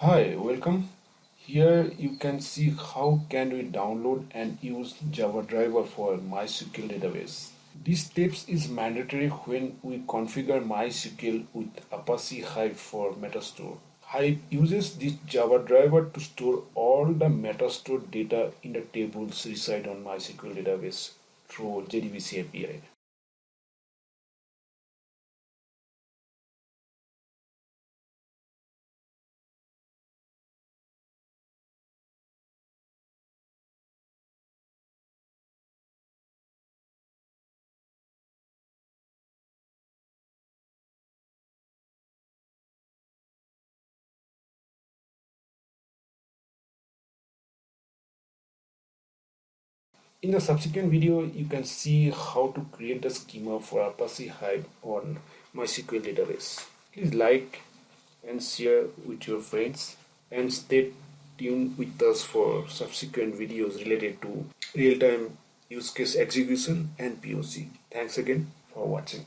Hi, welcome. Here you can see how can we download and use Java driver for MySQL database. This steps is mandatory when we configure MySQL with Apache Hive for Metastore. Hive uses this Java driver to store all the Metastore data in the tables reside on MySQL database through JDBC API. In the subsequent video, you can see how to create the schema for Apache Hive on MySQL database. Please like and share with your friends and stay tuned with us for subsequent videos related to real-time use case execution and POC. Thanks again for watching.